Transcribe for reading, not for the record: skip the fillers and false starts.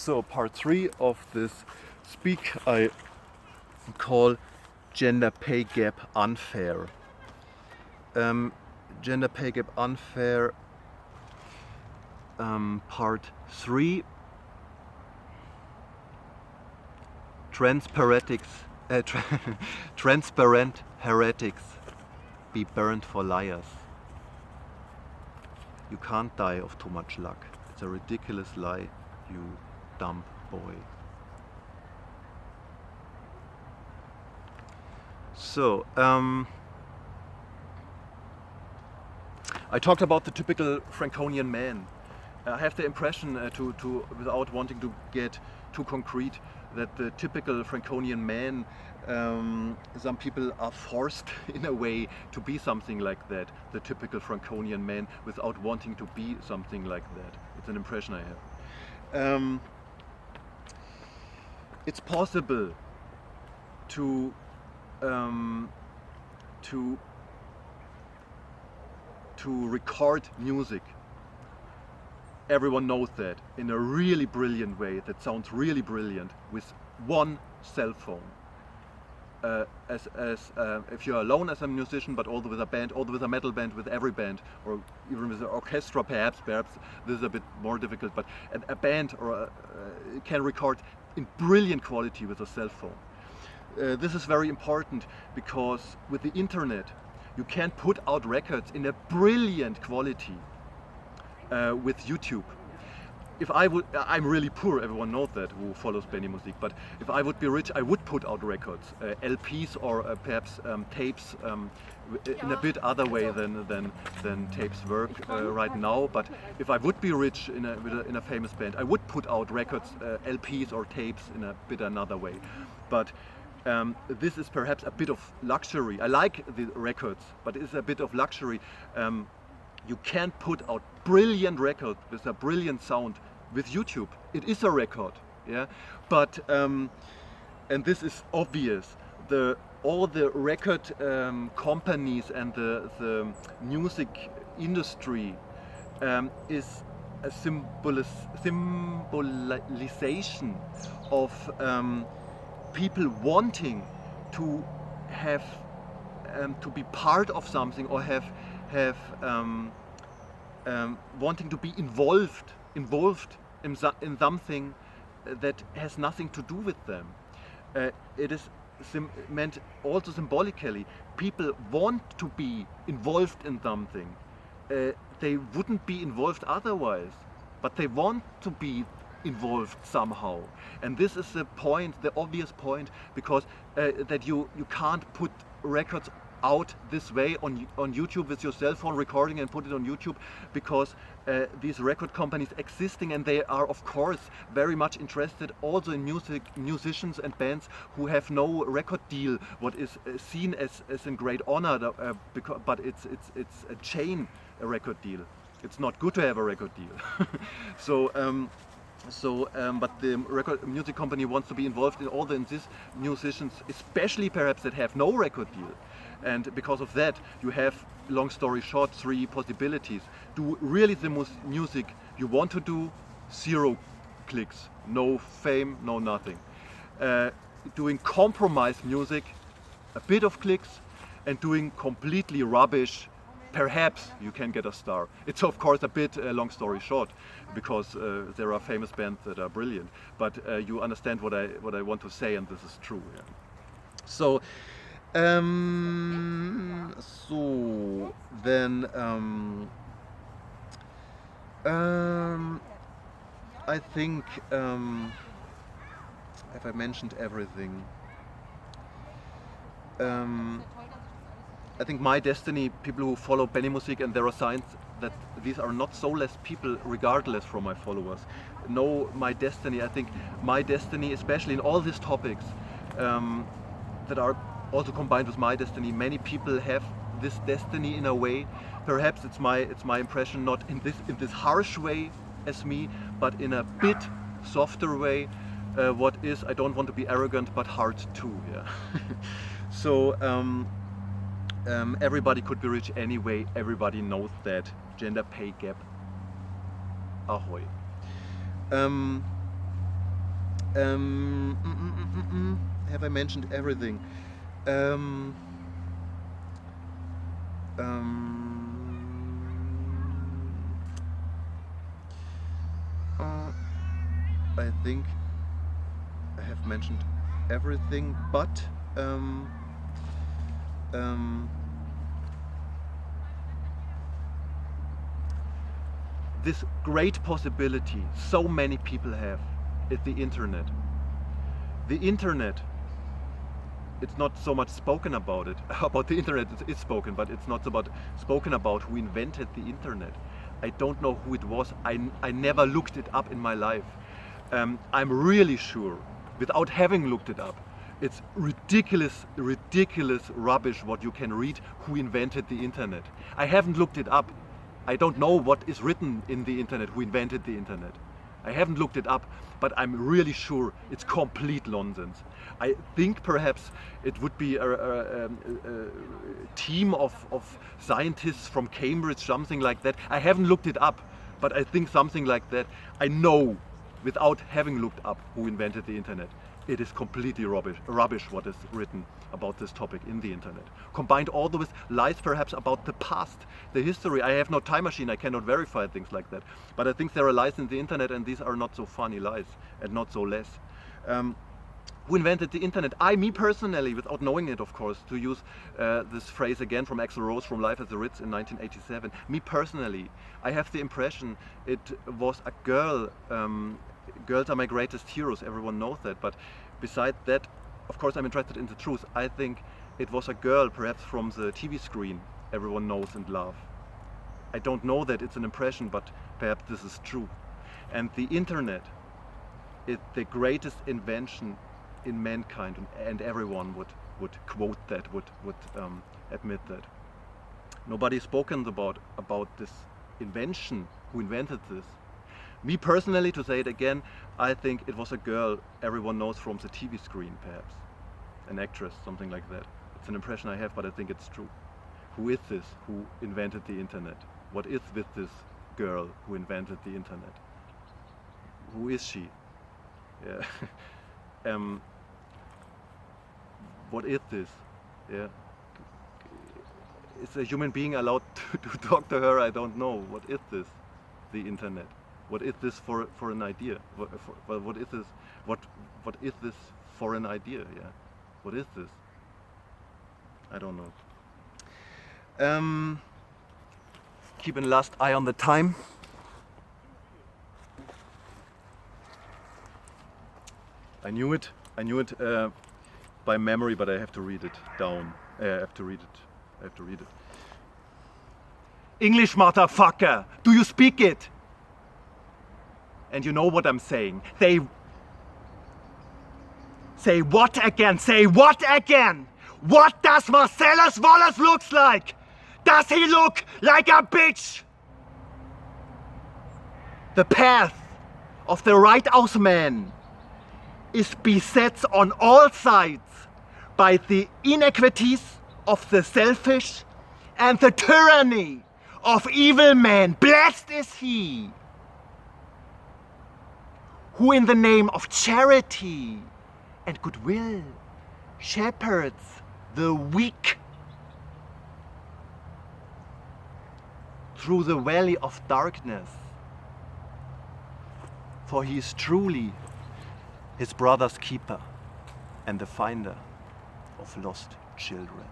So part 3 of this speak I call Gender Pay Gap Unfair. Gender Pay Gap Unfair, part 3, transparent heretics be burned for liars. You can't die of too much luck. It's a ridiculous lie, you dumb boy. So, I talked about the typical Franconian man. I have the impression, without wanting to get too concrete, that the typical Franconian man, some people are forced in a way to be something like that, the typical Franconian man, without wanting to be something like that. It's an impression I have. It's possible to record music. Everyone knows that, in a really brilliant way, that sounds really brilliant, with one cell phone. If you're alone as a musician, but also with a band, also with a metal band, with every band, or even with an orchestra, perhaps this is a bit more difficult, but a band can record in brilliant quality with a cell phone. This is very important because with the internet you can put out records in a brilliant quality with YouTube. If I'm really poor, everyone knows that who follows Benimusik, but if I would be rich, I would put out records, LPs or perhaps tapes in a bit other way than tapes work right now. But if I would be rich in a famous band, I would put out records, LPs or tapes in a bit another way. But this is perhaps a bit of luxury. I like the records, but it's a bit of luxury. You can't put out brilliant record with a brilliant sound with YouTube. It is a record, yeah. But and this is obvious. All the record companies and the music industry is a symbolization of people wanting to have to be part of something, or have wanting to be involved in something that has nothing to do with them. It is meant also symbolically. People want to be involved in something. They wouldn't be involved otherwise, but they want to be involved somehow. And this is the point, the obvious point, because that you can't put records out this way on YouTube with your cell phone recording and put it on YouTube, because these record companies existing, and they are of course very much interested also in musicians and bands who have no record deal, what is seen as in great honor, but it's a chain, a record deal. It's not good to have a record deal. But the record music company wants to be involved in all these musicians, especially perhaps that have no record deal. And because of that, you have, long story short, 3 possibilities. Do really the music you want to do, 0 clicks, no fame, no nothing. Doing compromise music, a bit of clicks, and doing completely rubbish, perhaps you can get a star. It's of course a bit long story short, because there are famous bands that are brilliant, but you understand what I want to say, and this is true. Yeah. So then I think have I mentioned everything? I think my destiny, people who follow Benimusik, and there are signs that these are not soulless people regardless from my followers, know my destiny. I think my destiny, especially in all these topics that are also combined with my destiny, many people have this destiny in a way. Perhaps it's my impression, not in this harsh way as me, but in a bit softer way. What is, I don't want to be arrogant, but hard too. Yeah. So everybody could be rich anyway. Everybody knows that. Gender pay gap. Ahoy. Have I mentioned everything? I think I have mentioned everything, but this great possibility so many people have is the internet. The internet, it's not so much spoken about it. About the internet it is spoken, but it's not so much spoken about who invented the internet. I don't know who it was. I never looked it up in my life. I'm really sure, without having looked it up, it's ridiculous rubbish what you can read who invented the internet. I haven't looked it up. I don't know what is written in the internet, who invented the internet. I haven't looked it up, but I'm really sure it's complete nonsense. I think perhaps it would be a team of scientists from Cambridge, something like that. I haven't looked it up, but I think something like that. I know, without having looked up, who invented the internet. It is completely rubbish what is written about this topic in the internet. Combined all with lies perhaps about the past, the history. I have no time machine, I cannot verify things like that. But I think there are lies in the internet, and these are not so funny lies, and not so less. Who invented the internet? Me personally, without knowing it of course, to use this phrase again from Axl Rose from Life at the Ritz in 1987. Me personally, I have the impression it was a girl. Girls are my greatest heroes, everyone knows that, but beside that, of course I'm interested in the truth. I think it was a girl, perhaps from the TV screen, everyone knows and loves. I don't know that it's an impression, but perhaps this is true. And the internet is the greatest invention in mankind, and everyone would quote that, would admit that. Nobody's spoken about this invention, who invented this. Me personally, to say it again, I think it was a girl everyone knows from the TV screen, perhaps. An actress, something like that. It's an impression I have, but I think it's true. Who is this who invented the internet? What is with this girl who invented the internet? Who is she? Yeah. What is this? Yeah. Is a human being allowed to talk to her? I don't know. What is this? The internet. What is this for an idea? What is this? What is this for an idea? Yeah. What is this? I don't know. Keeping last eye on the time. I knew it by memory, but I have to read it down. I have to read it. English, motherfucker! Do you speak it? And you know what I'm saying. Say what again? Say what again? What does Marcellus Wallace looks like? Does he look like a bitch? The path of the Righthouse man is beset on all sides by the inequities of the selfish and the tyranny of evil men. Blessed is he who in the name of charity and goodwill shepherds the weak through the valley of darkness, for he is truly his brother's keeper and the finder of lost children.